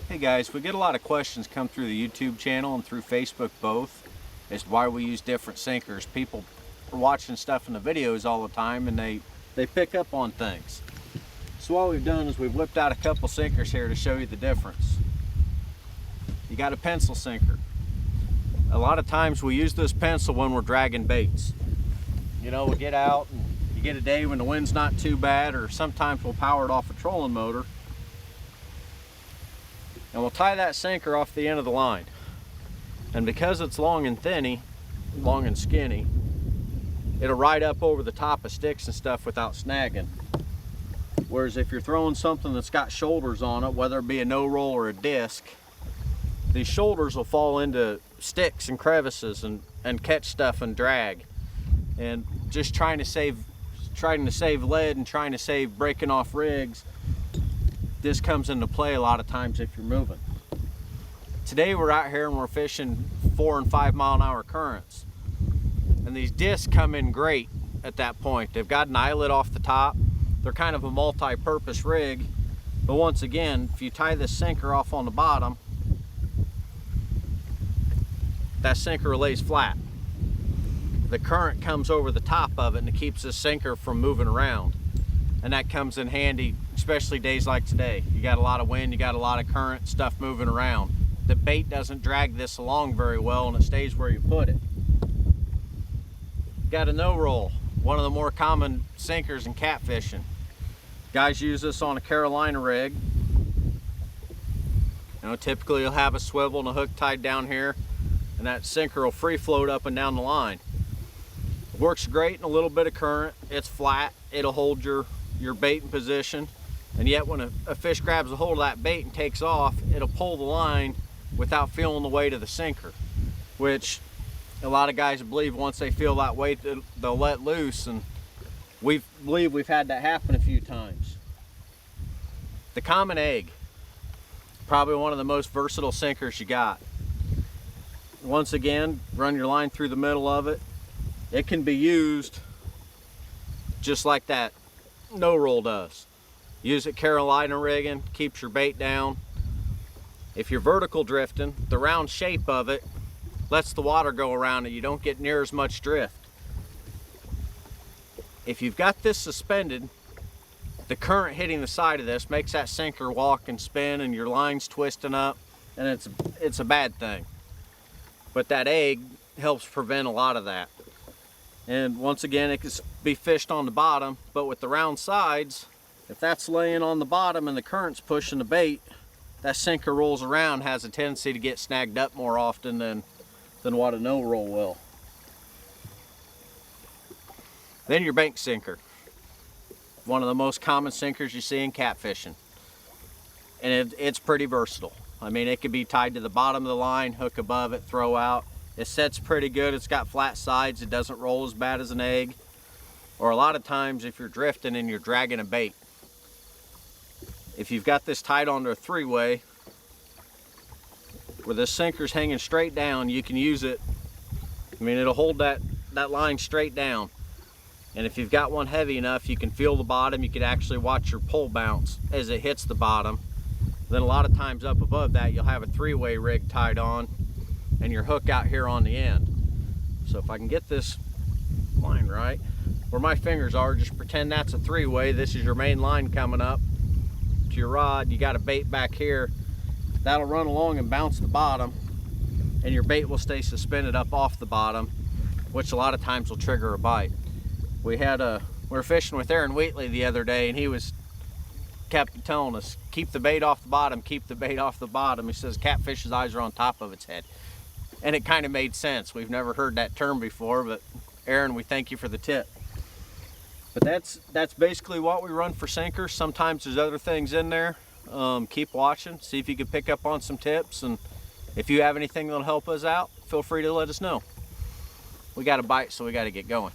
Hey guys, we get a lot of questions come through the YouTube channel and through Facebook both as to why we use different sinkers. People are watching stuff in the videos all the time and they pick up on things. So what we've done is we've whipped out a couple sinkers here to show you the difference. You got a pencil sinker. A lot of times we use this pencil when we're dragging baits. You know, we get out and you get a day when the wind's not too bad, or sometimes we'll power it off a trolling motor. And we'll tie that sinker off the end of the line. And because it's long and skinny, it'll ride up over the top of sticks and stuff without snagging. Whereas if you're throwing something that's got shoulders on it, whether it be a no-roll or a disc, these shoulders will fall into sticks and crevices and catch stuff and drag. And just trying to save lead and trying to save breaking off rigs, this comes into play a lot of times if you're moving. Today we're out here and we're fishing 4 and 5 mile an hour currents. And these discs come in great at that point. They've got an eyelet off the top. They're kind of a multi-purpose rig. But once again, if you tie this sinker off on the bottom, that sinker lays flat. The current comes over the top of it and it keeps this sinker from moving around. And that comes in handy, especially days like today. You got a lot of wind, you got a lot of current, stuff moving around. The bait doesn't drag this along very well and it stays where you put it. Got a no-roll, one of the more common sinkers in catfishing. Guys use this on a Carolina rig. You know, typically you'll have a swivel and a hook tied down here, and that sinker will free float up and down the line. It works great in a little bit of current. It's flat, it'll hold your bait in position, and yet when a fish grabs a hold of that bait and takes off, it'll pull the line without feeling the weight of the sinker, which a lot of guys believe once they feel that weight they'll let loose, and we believe we've had that happen a few times. The common egg, probably one of the most versatile sinkers you got. Once again, run your line through the middle of it. It can be used just like that no-roll does. Use it Carolina rigging, keeps your bait down. If you're vertical drifting, the round shape of it lets the water go around it. You don't get near as much drift. If you've got this suspended, the current hitting the side of this makes that sinker walk and spin and your line's twisting up, and it's a bad thing. But that egg helps prevent a lot of that. And once again, it can be fished on the bottom, but with the round sides, if that's laying on the bottom and the current's pushing the bait, that sinker rolls around, has a tendency to get snagged up more often than what a no-roll will. Then your bank sinker. One of the most common sinkers you see in catfishing. And it's pretty versatile. I mean, it could be tied to the bottom of the line, hook above it, throw out. It sets pretty good. It's got flat sides. It doesn't roll as bad as an egg. Or a lot of times if you're drifting and you're dragging a bait, if you've got this tied onto a three-way where this sinker's hanging straight down, you can use it. I mean, it'll hold that line straight down. And if you've got one heavy enough, you can feel the bottom. You can actually watch your pole bounce as it hits the bottom. Then a lot of times up above that, you'll have a three-way rig tied on and your hook out here on the end. So if I can get this line right, where my fingers are, just pretend that's a three-way. This is your main line coming up to your rod. You got a bait back here. That'll run along and bounce the bottom, and your bait will stay suspended up off the bottom, which a lot of times will trigger a bite. We were fishing with Aaron Wheatley the other day, and he kept telling us, keep the bait off the bottom, keep the bait off the bottom. He says catfish's eyes are on top of its head. And it kind of made sense. We've never heard that term before, but Aaron, we thank you for the tip. But that's basically what we run for sinkers. Sometimes there's other things in there. Keep watching, see if you can pick up on some tips, and if you have anything that'll help us out, feel free to let us know. We got a bite, so we got to get going.